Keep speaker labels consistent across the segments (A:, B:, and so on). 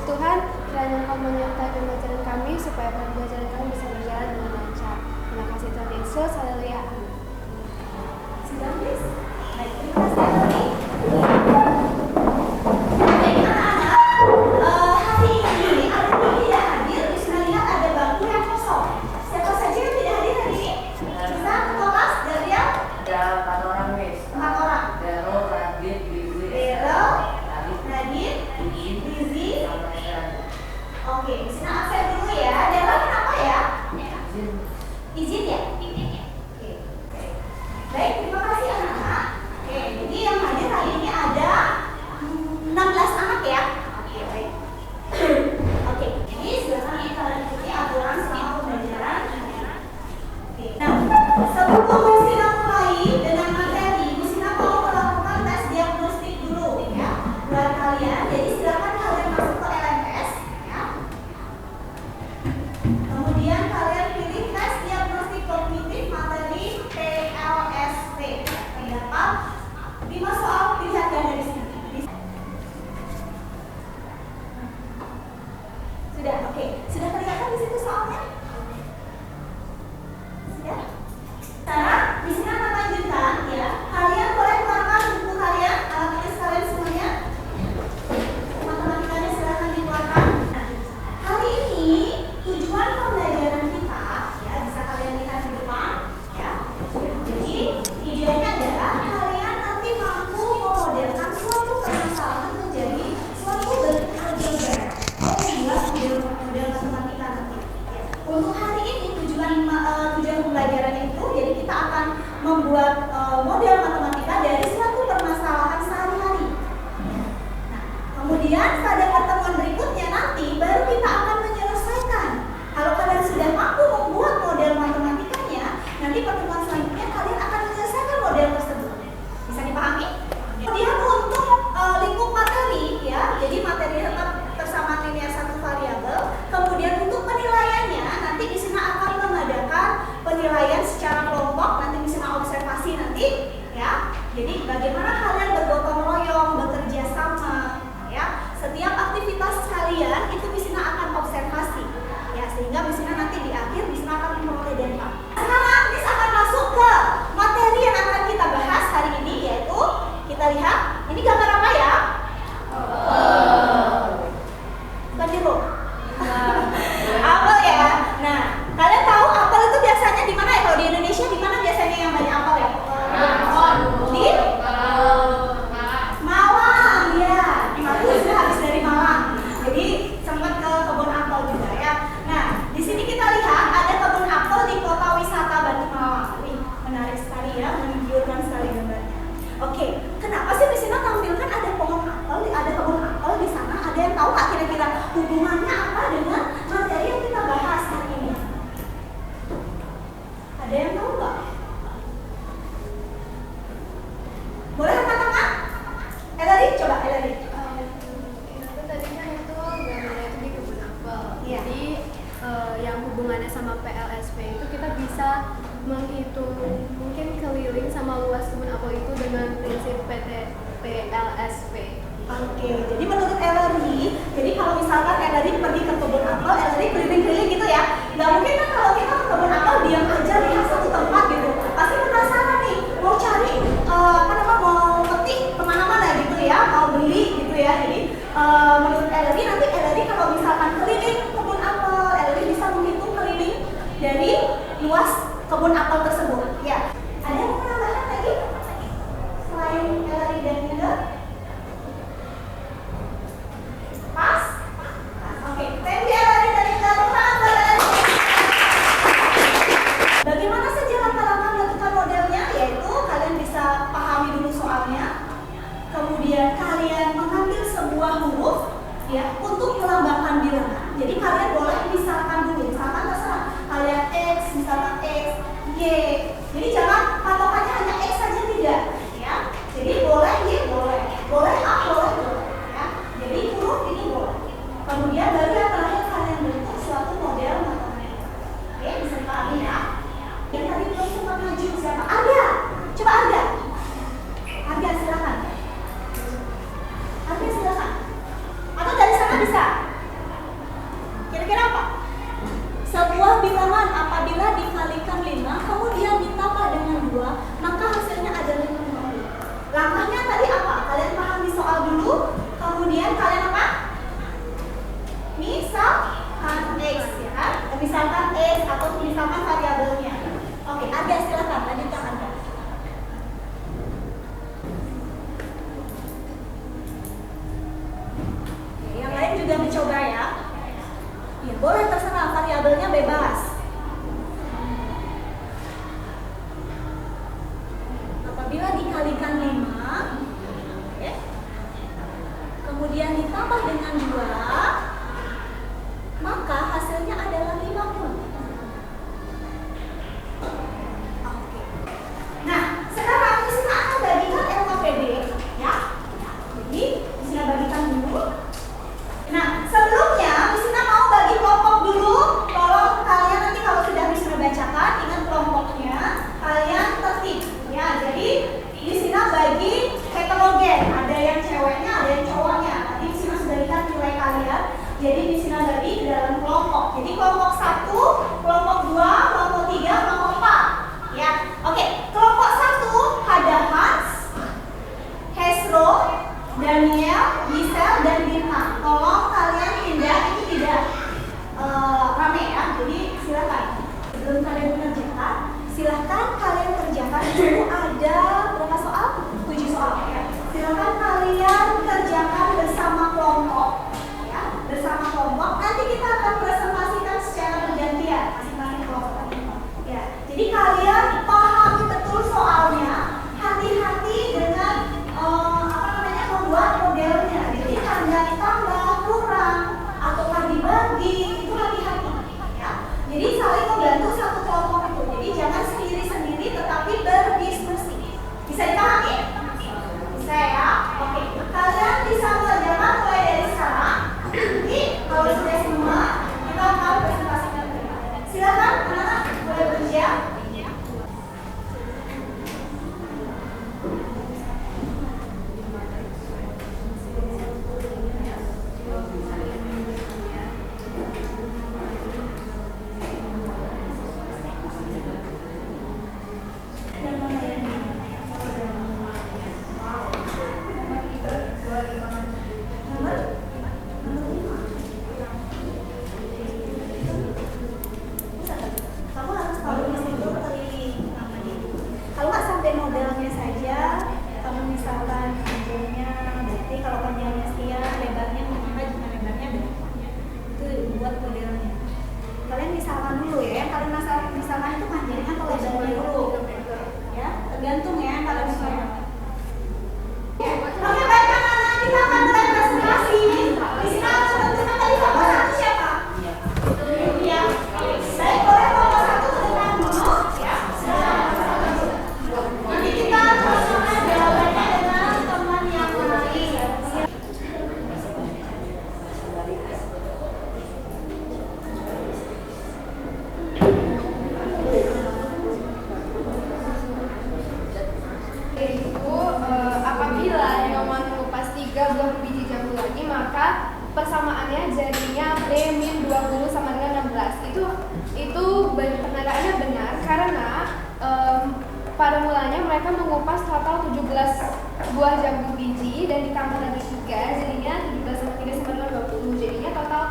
A: Tuhan, kiranya Engkau menyertai pembelajaran kami supaya pembelajaran kami bisa berjalan dengan lancar. Terima kasih Tuhan Yesus, haleluya.
B: Sudah, please. Baik, terima kasih. Baik, anak-anak, hari ini ada yang tidak hadir. Bisa lihat ada bangku yang kosong. Siapa saja yang tidak hadir hari ini? Bisa kelas dari yang?
C: Ada 4 orang, Miss.
B: 4 orang.
C: Dero, Radit, Bizi,
B: Dero, Radit, Bizi. Oke, di sini absen dulu ya. Dero kenapa ya? Izin ya? Oke. Baik, terima kasih anak-anak. Oke, jadi yang hadir hari ini ada 16 anak ya. Oke, baik. Oke, jadi silakan kalian ikuti aturan selama pembelajaran. Oke, nah sebelum Musina mulai dengan materi, Musina mau melakukan tes diagnostik dulu ya buat kalian. Jadi silakan kalian masuk ke LMS ya. Kemudian kalian pilih tes diagnostik kognitif materi PLSP. Terdapat 5 soal pilihan ganda di sini. Sudah, oke. Sudah kelihatan di situ soalnya? Sudah? Sekarang di sini akan lanjutkan ya. Kalian boleh keluarkan buku kalian, alat tulis kalian semuanya. Matematikanya silakan dikeluarkan. Nah, hari ini tujuan pembelajaran kita ya bisa kalian lihat di depan ya. Jadi idenya adalah kalian nanti mampu memodelkan suatu permasalahan menjadi suatu bentuk aljabar. Membuat model matematika nanti. Ya. Untuk hari ini tujuan pembelajaran itu jadi kita akan membuat model matematika dari suatu permasalahan sehari-hari. Nah, kemudian pada pertemuan berikutnya nanti baru kita akan menyelesaikan. Kalau kalian sudah mampu membuat model matematikanya, nanti pertemuan selanjutnya kalian akan menyelesaikan model tersebut. Bisa dipahami? Kemudian untuk lingkup materi ya, jadi materi tetap bersama linear satu variabel. Kemudian untuk penilaiannya nanti di sini akan mengadakan penilaian secara kelompok, nanti di sini observasi nanti ya. Jadi bagaimana kalian bergotong royong, bekerja sama ya. Setiap aktivitas kalian itu di sini akan observasi ya, sehingga di sini nanti di akhir di sini akan memperoleh dampak. Sekarang Miss akan masuk ke materi yang akan kita bahas hari ini, yaitu kita lihat ini gambar apa ya? Bukan jeruk. Apel ya. Nah, kalian tahu apel itu biasanya di mana ya? Kalau di Indonesia di mana biasanya yang banyak apel ya? Di Malang ya. Aku sudah habis dari Malang. Jadi sempat ke kebun apel juga ya. Nah, di sini kita lihat ada kebun apel di Kota Wisata Batu Malang. Wih, menarik sekali ya, menggiurkan sekali gambarnya. Oke, kenapa sih di sini tampilkan ada pohon apel, ada kebun apel di sana? Ada yang tahu nggak kira-kira hubungannya apa dengan materi yang kita bahas hari ini? Ada yang tahu nggak? Boleh angkat-angkat? Elari, coba Elari.
A: Itu tadinya itu gambarnya itu di kebun apel.
B: Iya.
A: Jadi yang hubungannya sama PLSP itu kita bisa menghitung mungkin keliling sama luas kebun apel itu dengan prinsip PLSP.
B: Oke, jadi menurut Ellery, jadi kalau misalkan Ellery pergi ke kebun apel, Ellery keliling-keliling gitu ya. Nggak mungkin kan kalau kita ke kebun apel diam aja lihat satu tempat gitu. Pasti penasaran nih, mau cari mau petik kemana-mana gitu ya, mau beli gitu ya. Jadi menurut Ellery nanti Ellery kalau misalkan keliling kebun apel, Ellery bisa menghitung keliling dari luas kebun apel tersebut. Ya, ada yang mau menambahkan lagi selain Ellery dan Yuda? Pas? Oke, Kira-kira apa? Sebuah bilangan apabila dikalikan 5 kemudian ditambah dengan 2 maka hasilnya adalah 50. Langkahnya tadi apa? Kalian pahami soal dulu, kemudian kalian apa? Misalkan X ya, misalkan X atau misalkan variabelnya. Oke, ada silakan lanjutkan Anda. Oke, yang lain juga mencoba ya. Ya, boleh terserah variabelnya bebas. Apabila dikalikan 5 oke, kemudian ditambah dengan 2 maka hasilnya adalah 50. Oke. Nah, sekarang di sini akan bagikan LKPD ya. Jadi, di sini bagikan dulu. Nah, sebelumnya di sini mau bagi kelompok dulu. Tolong kalian nanti kalau sudah bisa bacakan, ingat kelompoknya, kalian tertib ya. Jadi di sini bagi heterogen, ada yang ceweknya, ada yang cowoknya. Nanti di sini sudah lihat nilai kalian. Jadi di sini bagi ke dalam kelompok. Jadi kelompok 1, kelompok 2, kelompok 3, kelompok 4. Ya. Oke, kelompok 1 ada Hans, Hesro, Daniel, Gisel, dan Bintang. Tolong kalian pindah, ini tidak rame ya. Jadi silakan. Sebelum kalian mengerjakan, silakan kalian kerjakan. Itu ada berapa soal? 7 soal ya. Silakan kalian kerjakan bersama kelompok. Ya, bersama kelompok. Nanti kita akan presentasikan secara bergantian masing-masing kelompok. Ya. Jadi kalian pahami betul soalnya. Hati-hati dengan membuat modelnya. Jadi tanda ditambah, kurang, ataukah dibagi, itu hati-hati ya. Jadi saling membantu satu kelompok itu. Jadi jangan sendiri-sendiri tetapi berdiskusi. Bisa dipahami? Bisa ya? Oke. Kalian bisa mengerjakan mulai dari sekarang. Nanti kalau sudah semua, kita akan presentasikan. Silakan anak-anak boleh bekerja. Kamu harus tahu di situ keliling namanya. Kalau nggak sampai modelnya saja, kamu misalkan panjangnya, berarti kalau panjangnya sekian, lebarnya mengapa jika lebarnya berapa? Itu buat modelnya. Kalian misalkan dulu ya, kalian misalkan itu panjangnya atau lebarnya dulu, ya tergantung ya kalian misalkan. Oke baik anak-anak, kita akan mulai presentasi. Di sini akan menentukan tadi kelompok 1 siapa? Iya. Baik, boleh kelompok 1 kedengaran dulu ya. Nanti kita cocokkan jawabannya dengan teman yang lain.
A: Yaitu apabila nyawa mengupas 3 buah biji jambu lagi, maka persamaannya jadinya B-20 sama dengan 16. Itu pernyataannya benar karena pada mulanya mereka mengupas total 17 buah jambu biji dan ditambah lagi 3, jadinya 17 sama 3 sama dengan 20. Jadinya total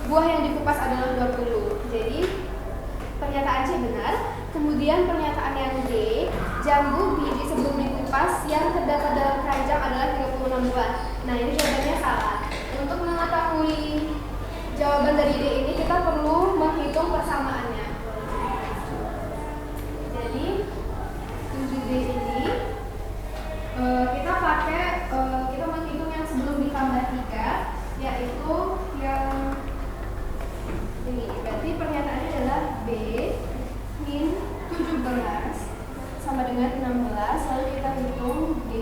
A: buah yang dikupas adalah 20. Jadi pernyataan C benar. Kemudian pernyataan yang D, jambu biji sebelum dikupas yang terdapat dalam keranjang adalah 36 buah. Nah, ini jawabannya salah. Untuk mengetahui jawaban dari D ini kita perlu menghitung persamaannya. Jadi 7D ini kita menghitung yang sebelum ditambah 3, yaitu yang ini. Berarti pernyataannya adalah B min 17 sama dengan 16. Lalu kita hitung D,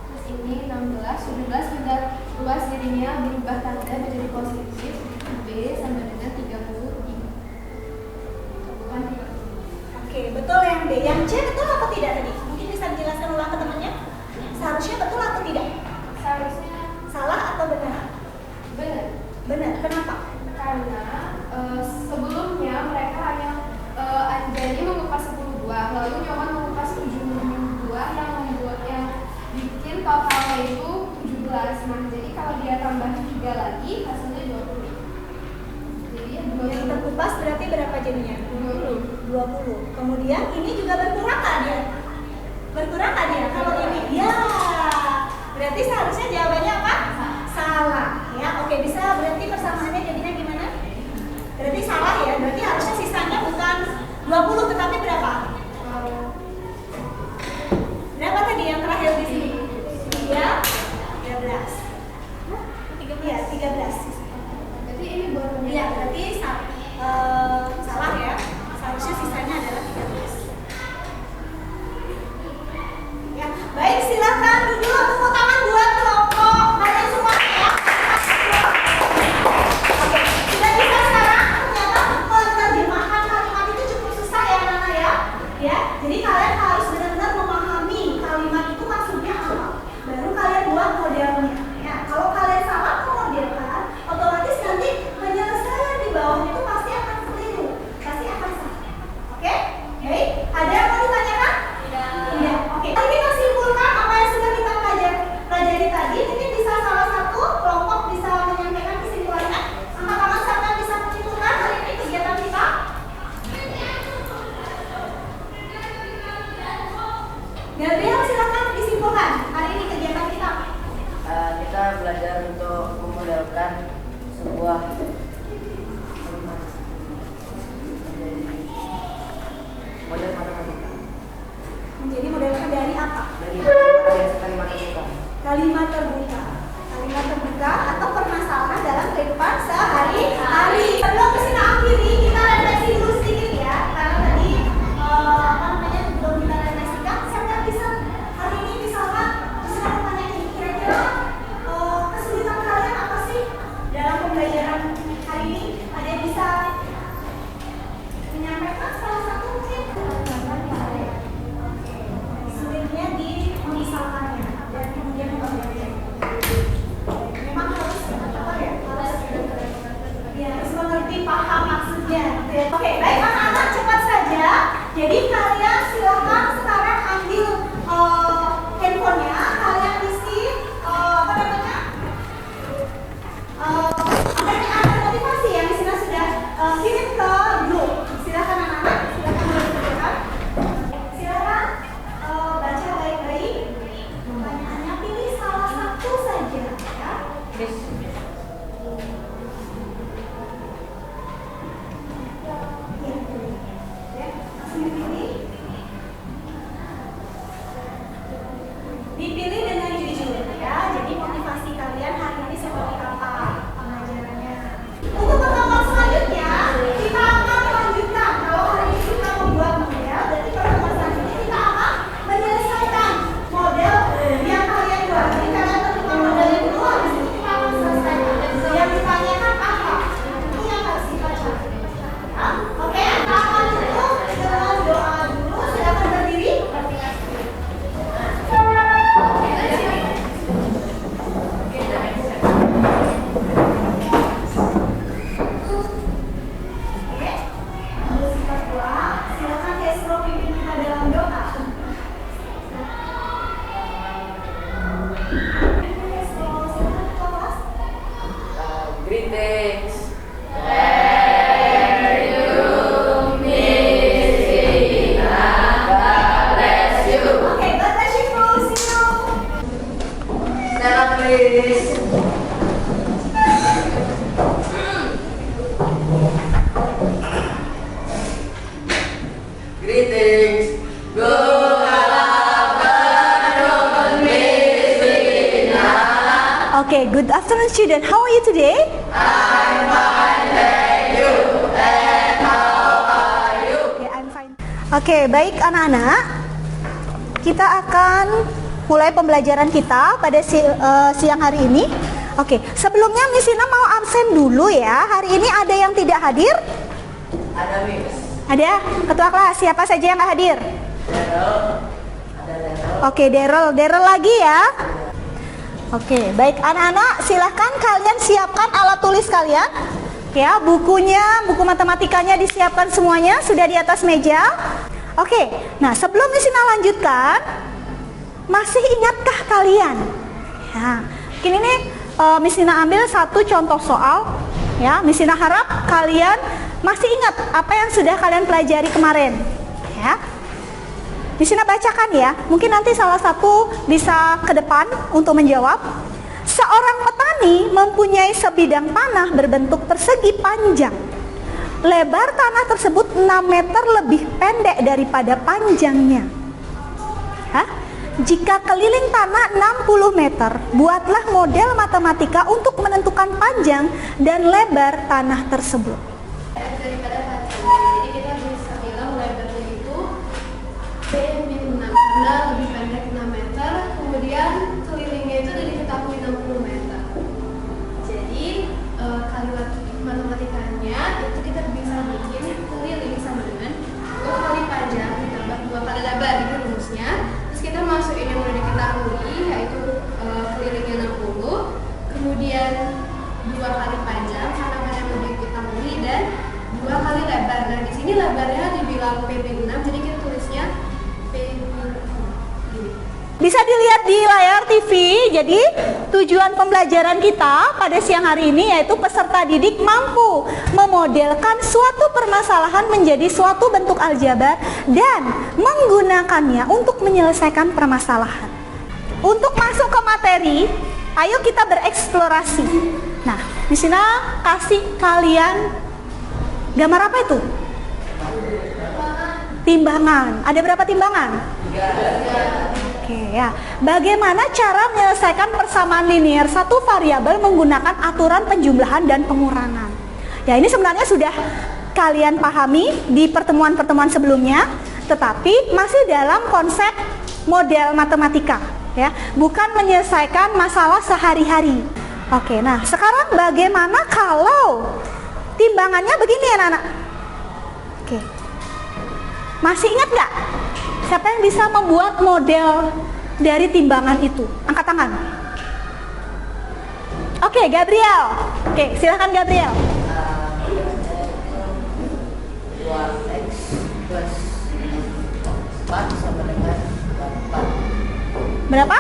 A: terus ini 16, 17 pindah luas jadinya berubah tanda menjadi positif. B sama dengan 33. Bukan 30.
B: Oke, betul yang D. Yang C betul atau tidak tadi? Mungkin bisa dijelaskan ulang ke temannya. Seharusnya betul atau tidak?
A: Seharusnya
B: Salah atau benar?
A: benar.
B: Benar. Kenapa? kenapa?
A: Karena sebelumnya mereka hanya Anjani mengupas 10 buah, lalu Nyoman mengupas 7 buah yang membuat yang bikin totalnya itu 17. Nah, jadi kalau dia tambah 3 lagi hasilnya 20. Jadi ya
B: Yang terkupas berarti berapa jadinya?
A: 20.
B: 20. Kemudian ini juga berkurang nggak dia? Berkurang nggak dia? Kalau ini, ya. Berarti seharusnya jawabannya apa? Salah. Ya, oke, bisa berarti persamaannya jadinya gimana? Berarti salah ya. Berarti harusnya sisanya bukan 20 tetapi berapa? Berapa tadi yang terakhir di sini? 13. Iya, 13.
A: Berarti ini baru
B: Iya, berarti salah ya. Seharusnya sisanya adalah 13. Ya, baik, silakan duduk, tepuk tangan buat kelompok kalian semua ya. Oke, sudah bisa sekarang. Ternyata menerjemahkan kalimat itu cukup susah ya, Nana ya. Ya, jadi kalian harus benar-benar memahami kalimat itu maksudnya apa. Baru kalian buat modelnya. Ya, kalau kalian salah memodelkan, otomatis nanti penyelesaian di bawahnya itu pasti akan keliru, pasti akan salah. Oke? Baik, ada yang mau ditanyakan? Tidak. Oke. Mari kita simpulkan apa yang sudah kita pelajari tadi. Mungkin bisa salah satu kelompok bisa menyampaikan kesimpulannya. Angkat tangan siapa yang bisa menyimpulkan hari ini kegiatan kita? Gabriel, silakan disimpulkan hari ini kegiatan kita.
C: Kita belajar untuk memodelkan sebuah kalimat menjadi model matematika.
B: Menjadi modelkan dari apa?
C: Dari kalimat terbuka.
B: Kalimat terbuka. Kalimat terbuka atau permasalahan dalam kehidupan sehari-hari. Sebelum kita akhiri, kita refleksi dulu sedikit ya. Karena tadi belum kita refleksikan. Siapa yang bisa hari ini misalkan bisa bertanya ini kira-kira kesulitan kalian apa sih dalam pembelajaran hari ini? Ada yang bisa menyampaikan salah satu mungkin? Sulitnya di memisalkannya dan kemudian membagiannya. Memang harus apa ya? Harus mengerti paham maksudnya. Oke, baik anak-anak cepat saja. Jadi kalian silakan sekarang ambil handphonenya, kalian isi apa namanya? Ada motivasi yang di sini sudah kirim ke grup. Silakan anak-anak, silakan dikerjakan. Silakan baca baik-baik. Pertanyaannya pilih salah satu saja ya.
C: Miss,
B: Ya, langsung dipilih. Dipilih dengan jujur ya. Jadi motivasi kalian hari ini seperti apa pengajarannya. Untuk pertemuan selanjutnya kita akan melanjutkan. Kalau hari ini kita membuat model, berarti pertemuan selanjutnya kita akan menyelesaikan model yang kalian buat. Jadi kalian tentukan modelnya dulu, habis itu kita akan selesaikan. Yang ditanyakan apa? Itu yang harus kita cari. Ya. Oke, kita akan tutup dengan doa dulu. Silakan berdiri. Oke, ambil sifat doa. Silakan Kesro pimpin kita dalam doa. Kesro, silakan kelas.
C: greetings.
B: Oke, God bless you, bro. See you.
C: Stand up, please. Greetings. Go
B: Okay, good afternoon, student. How are you today? Okay, I'm fine. Oke, baik anak-anak. Kita akan mulai pembelajaran kita pada siang hari ini. Oke, sebelumnya Miss Ina mau absen dulu ya. Hari ini ada yang tidak hadir?
C: Ada Miss.
B: Ada? Ketua kelas, siapa saja yang nggak hadir?
C: Daryl. Ada Daryl.
B: Oke, Daryl lagi ya. Oke, baik anak-anak, silahkan kalian siapkan alat tulis kalian. Ya, bukunya, buku matematikanya disiapkan semuanya, sudah di atas meja. Oke, nah sebelum Misina lanjutkan, masih ingatkah kalian? Ya, mungkin ini Misina ambil satu contoh soal. Ya, Misina harap kalian masih ingat apa yang sudah kalian pelajari kemarin. Ya, Misina bacakan ya. Mungkin nanti salah satu bisa ke depan untuk menjawab. Seorang petani mempunyai sebidang tanah berbentuk persegi panjang. Lebar tanah tersebut 6 meter lebih pendek daripada panjangnya. Hah? Jika keliling tanah 60 meter, buatlah model matematika untuk menentukan panjang dan lebar tanah tersebut.
A: Daripada panjangnya, jadi kita bisa bilang lebarnya itu P-6 karena lebih pendek 6 meter, kemudian kelilingnya itu udah diketahui 60 meter. Jadi kalimat matematikanya itu kita bisa bikin keliling sama dengan 2 kali panjang ditambah 2 kali lebar, itu rumusnya. Terus kita masukin yang udah diketahui yaitu kelilingnya 60, kemudian 2 kali panjang karena yang udah diketahui dan 2 kali lebar. Nah di sini lebarnya dibilang P6, jadi kita tulisnya P6 gini.
B: Bisa dilihat di layar TV. Jadi tujuan pembelajaran kita pada siang hari ini yaitu peserta didik mampu memodelkan suatu permasalahan menjadi suatu bentuk aljabar dan menggunakannya untuk menyelesaikan permasalahan. Untuk masuk ke materi, ayo kita bereksplorasi. Nah, di sini kasih kalian gambar apa itu? Timbangan. Ada berapa timbangan? 3. Oke ya. Bagaimana cara menyelesaikan persamaan linear satu variabel menggunakan aturan penjumlahan dan pengurangan? Ya, ini sebenarnya sudah kalian pahami di pertemuan-pertemuan sebelumnya, tetapi masih dalam konsep model matematika, ya, bukan menyelesaikan masalah sehari-hari. Oke, nah sekarang bagaimana kalau timbangannya begini ya anak-anak? Oke, masih ingat nggak? Siapa yang bisa membuat model dari timbangan itu? Angkat tangan. Oke, Gabriel. Oke, silahkan Gabriel.
C: 2x plus 4 sama dengan 4.
B: Berapa?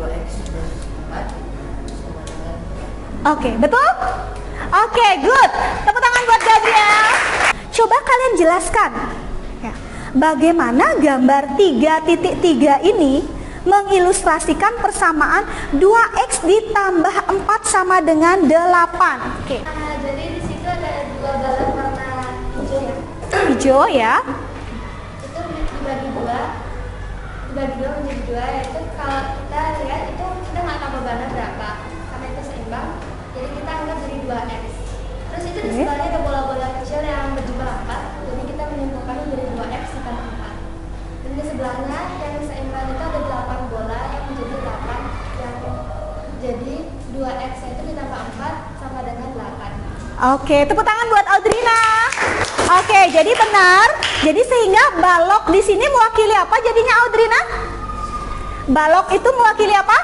C: 2x plus 4 sama dengan.
B: Oke, betul? Oke, good. Tepuk tangan buat Gabriel. Coba kalian jelaskan ya, bagaimana gambar 3.3 ini mengilustrasikan persamaan 2x ditambah 4 sama dengan 8. Oke.
A: Jadi di situ ada 2 balon warna hijau ya.
B: Hijau ya.
A: Itu dibagi 2 menjadi 2, yaitu kalau kita lihat itu kita nggak tambah bahan berapa karena itu seimbang, jadi kita anggap jadi 2x. Terus itu di sebelahnya ada bola-bola kecil yang berjumlah 4, jadi kita menyimpulkan menjadi 2x ditambah 4. Dan di sebelahnya yang seimbang itu ada 8 bola yang menjadi 8, yang jadi 2x itu ditambah 4 sama dengan 8.
B: Oke, tepuk tangan buat Audrina. Oke, jadi benar. Jadi sehingga balok di sini mewakili apa jadinya Audrina? Balok itu mewakili apa?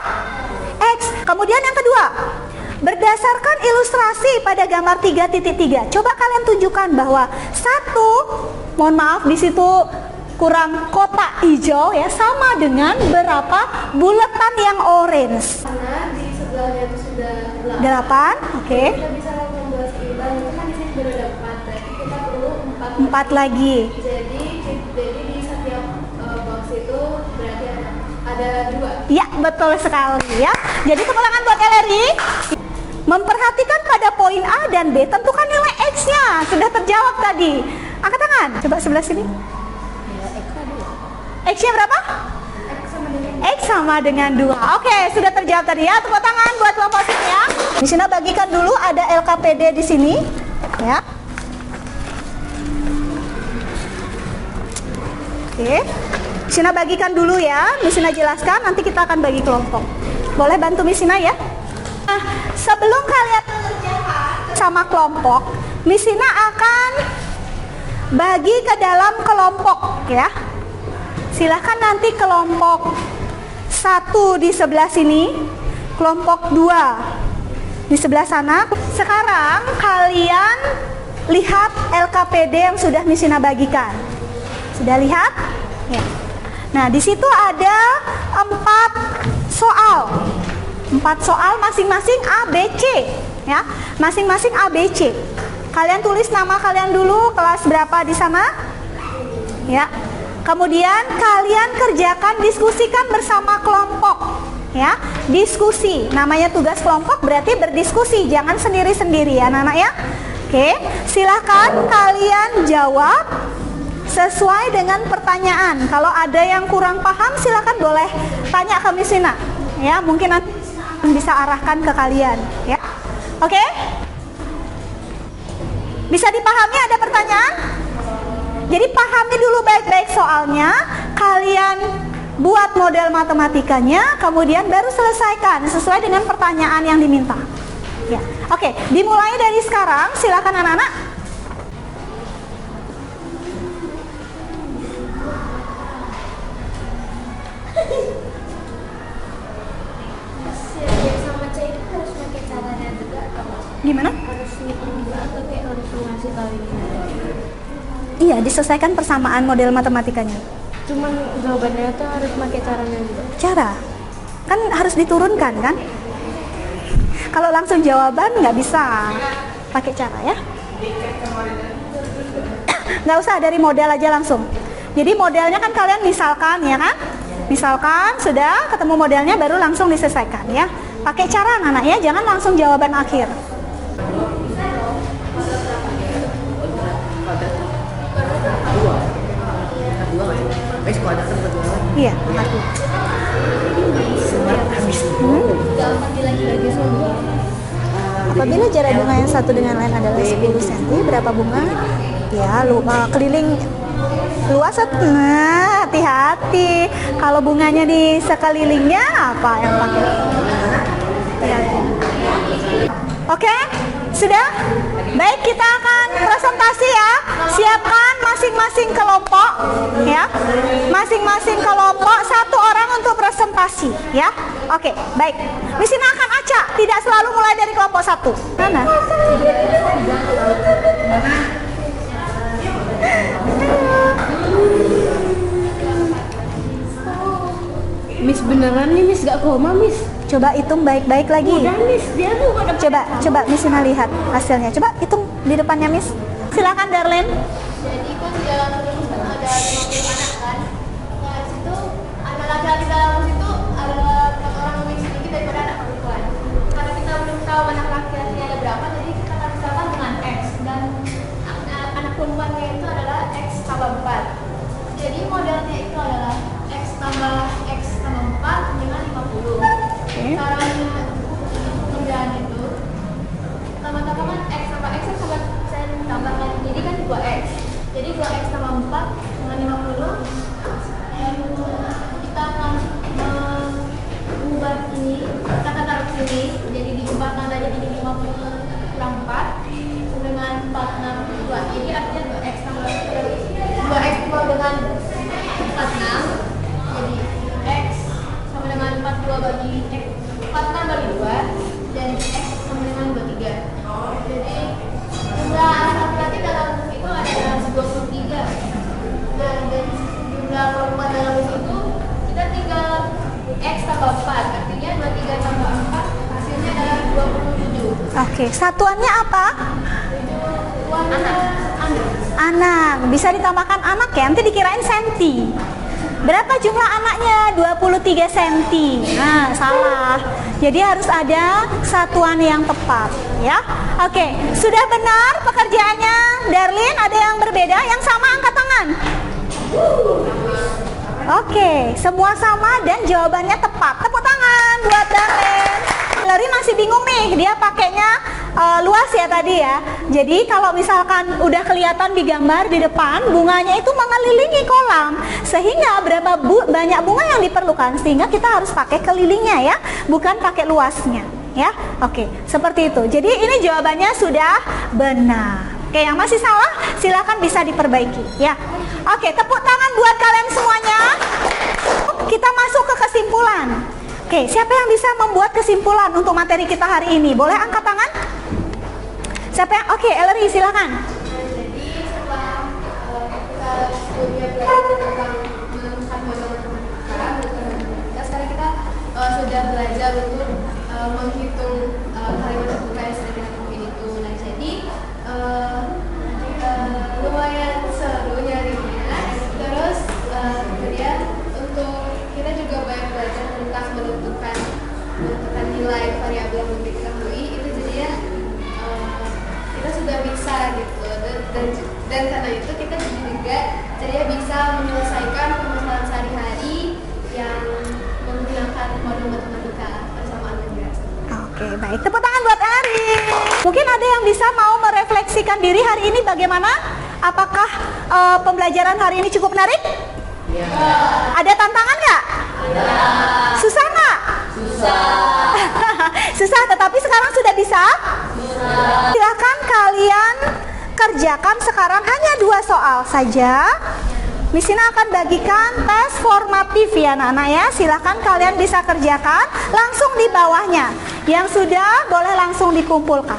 B: X. Kemudian yang kedua, berdasarkan ilustrasi pada gambar 3.3, coba kalian tunjukkan bahwa mohon maaf di situ kurang kotak hijau ya, sama dengan berapa bulatan yang orange?
A: Karena di sebelahnya itu sudah
B: 8, oke.
A: Kita bisa membuat seimbang, itu kan di sini baru ada 4, berarti kita perlu
B: 4 lagi.
A: Jadi di setiap box itu berarti ada 2.
B: Ya, betul sekali ya. Jadi tepuk tangan buat Eleri. Memperhatikan pada poin A dan B, tentukan nilai X-nya. Sudah terjawab tadi. Angkat tangan. Coba sebelah sini. X-nya berapa? X sama dengan 2. Oke, sudah terjawab tadi ya. Tepuk tangan buat kelompok sini ya. Di sini bagikan dulu, ada LKPD di sini ya. Oke. Misina bagikan dulu ya, Misina jelaskan, nanti kita akan bagi kelompok. Boleh bantu Misina ya? Nah, sebelum kalian mengerjakan sama kelompok, Misina akan bagi ke dalam kelompok ya. Silahkan nanti kelompok 1 di sebelah sini, kelompok 2 di sebelah sana. Sekarang kalian lihat LKPD yang sudah Miss Ina bagikan. Sudah lihat? Ya. Nah, di situ ada 4 soal. 4 soal masing-masing A, B, C, ya. Masing-masing A, B, C. Kalian tulis nama kalian dulu, kelas berapa di sana? Ya. Kemudian kalian kerjakan, diskusikan bersama kelompok, ya. Diskusi. Namanya tugas kelompok berarti berdiskusi, jangan sendiri-sendiri ya, anak-anak ya. Oke, silakan kalian jawab sesuai dengan pertanyaan. Kalau ada yang kurang paham, silakan boleh tanya ke Miss Ina, ya. Mungkin nanti bisa arahkan ke kalian, ya. Oke? Bisa dipahami, ada pertanyaan? Jadi pahami dulu baik-baik soalnya, kalian buat model matematikanya, kemudian baru selesaikan sesuai dengan pertanyaan yang diminta. Ya. Oke, dimulai dari sekarang, silakan anak-anak.
A: Sama C itu harus pakai caranya juga apa?
B: Gimana?
A: Harus ngitung juga atau kayak harus ngasih tahu ini?
B: Iya, diselesaikan persamaan model matematikanya.
A: Cuman jawabannya tuh harus pakai caranya juga.
B: Cara? Kan harus diturunkan kan? Kalau langsung jawaban nggak bisa pakai cara ya. Nggak usah, dari model aja langsung. Jadi modelnya kan kalian misalkan ya kan? Misalkan sudah ketemu modelnya baru langsung diselesaikan ya. Pakai cara anak ya, jangan langsung jawaban akhir. Iya. Apabila jarak bunga yang satu dengan lain adalah 10 cm, berapa bunga? Ya, keliling luas. Nah, hati-hati. Kalau bunganya di sekelilingnya apa yang pakai? Hati-hati. Oke, sudah? Baik, kita akan presentasi ya. Siapkan masing-masing kelompok ya. Masing-masing kelompok 1 orang untuk presentasi ya. Oke, baik. Miss Ina akan acak, tidak selalu mulai dari kelompok 1. Mana?
A: Miss beneran nih, Miss gak koma, Miss.
B: Coba hitung baik-baik lagi.
A: Udah, Miss, dia tuh pada
B: Coba Miss Ina lihat hasilnya. Coba hitung di depannya Miss. Silakan Darlene.
A: Jadi kan di dalam rumus kan ada 20 anak kan. Nah, di situ anak laki-laki dalam rumus itu ada 4 orang lebih sedikit daripada anak perempuan. Karena kita belum tahu anak laki-laki ada berapa, jadi kita akan misalkan dengan X, dan anak perempuannya itu adalah X tambah 4. Jadi modelnya itu adalah X tambah 4 dengan 50. Caranya pengerjaan itu tambah-tambah kan X tambah X sama saya tambahkan, jadi kan 2X. Jadi 2X tambah 4 dengan 50. Lalu kita akan mengubah ini, kita akan taruh sini, jadi diubah tanda jadi 50 kurang 4 dengan 462. Jadi artinya 2X tambah 2X ditambah dengan 46, jadi X sama dengan 42 bagi X, 46 bagi 2, dan X sama dengan 23. Jadi jumlah anak laki-laki dalam rumus itu ada 23. Dan jumlah perempuan dalam rumus itu kita tinggal X tambah 4, artinya 23 tambah 4 hasilnya adalah 27.
B: Oke, satuannya apa? Anak. Bisa ditambahkan anak ya, nanti dikirain senti. Berapa jumlah anaknya? 23 cm. Nah, salah. Jadi harus ada satuan yang tepat ya. Oke, sudah benar pekerjaannya Darlene? Ada yang berbeda? Yang sama angkat tangan. Oke, semua sama dan jawabannya tepat. Tepuk tangan buat Darlene. Lari masih bingung nih, dia pakainya luas ya tadi ya. Jadi kalau misalkan udah kelihatan di gambar di depan, bunganya itu mengelilingi kolam, sehingga banyak bunga yang diperlukan, sehingga kita harus pakai kelilingnya ya, bukan pakai luasnya ya. Oke, seperti itu. Jadi ini jawabannya sudah benar. Oke, yang masih salah silakan bisa diperbaiki ya. Oke, tepuk tangan buat kalian semuanya. Kita masuk ke kesimpulan. Oke, siapa yang bisa membuat kesimpulan untuk materi kita hari ini? Boleh angkat tangan? Siapa yang? Oke, Ellery silakan.
A: sebelumnya belajar tentang menemukan modal matematika, sekarang kita sudah belajar untuk menghitung kalimat terbuka yang sudah kita temuin itu. Nah, jadi lumayan seru nyarinya. Terus kemudian untuk kita juga banyak belajar tentang menentukan nilai variabel yang belum diketahui itu, jadinya kita sudah bisa gitu, dan karena itu kita juga jadinya bisa menyelesaikan permasalahan sehari-hari yang menggunakan modul matematika persamaan negara.
B: Oke, baik. Tepuk tangan buat Ari. Mungkin ada yang bisa mau merefleksikan diri hari ini bagaimana? Apakah pembelajaran hari ini cukup menarik?
C: Ya.
B: Ada tantangan nggak?
C: Ada.
B: Susah nggak?
C: Susah.
B: Susah, tetapi sekarang sudah bisa?
C: Susah.
B: Silahkan kalian kerjakan sekarang hanya 2 soal saja. Miss Ina akan bagikan tes formatif ya anak-anak ya. Silahkan kalian bisa kerjakan langsung di bawahnya. Yang sudah boleh langsung dikumpulkan.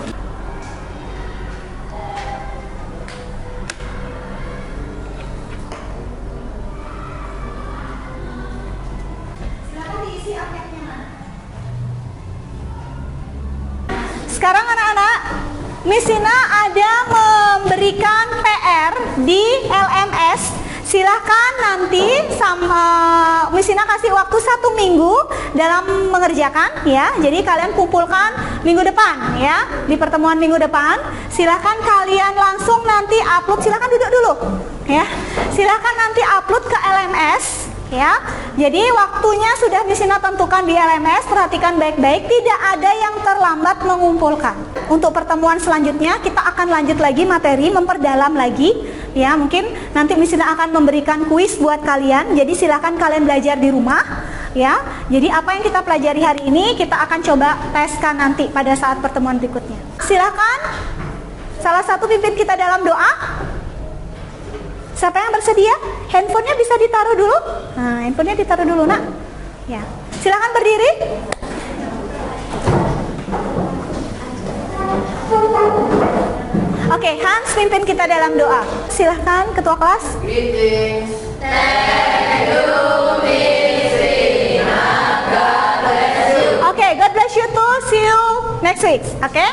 B: Silahkan diisi anketnya, Mas. Sekarang anak-anak, Miss Ina ada memberikan PR di LMS. Silahkan nanti sama Miss Ina kasih waktu 1 minggu dalam mengerjakan ya. Jadi kalian kumpulkan minggu depan ya. Di pertemuan minggu depan silahkan kalian langsung nanti upload. Silahkan duduk dulu ya. Silahkan nanti upload ke LMS ya. Jadi waktunya sudah Miss Ina tentukan di LMS. Perhatikan baik-baik, tidak ada yang terlambat mengumpulkan. Untuk pertemuan selanjutnya kita akan lanjut lagi materi, memperdalam lagi ya. Mungkin nanti Miss Ina akan memberikan kuis buat kalian. Jadi silahkan kalian belajar di rumah ya. Jadi apa yang kita pelajari hari ini kita akan coba teskan nanti pada saat pertemuan berikutnya. Silahkan salah satu pimpin kita dalam doa. Siapa yang bersedia? Handphonenya bisa ditaruh dulu. Nah, handphonenya ditaruh dulu nak. Ya, silakan berdiri. Oke, Hans pimpin kita dalam doa. Silahkan ketua kelas.
C: Greetings.
A: Thank you, Miss Ina. God bless you.
B: Oke, God bless you too. See you next week. Oke.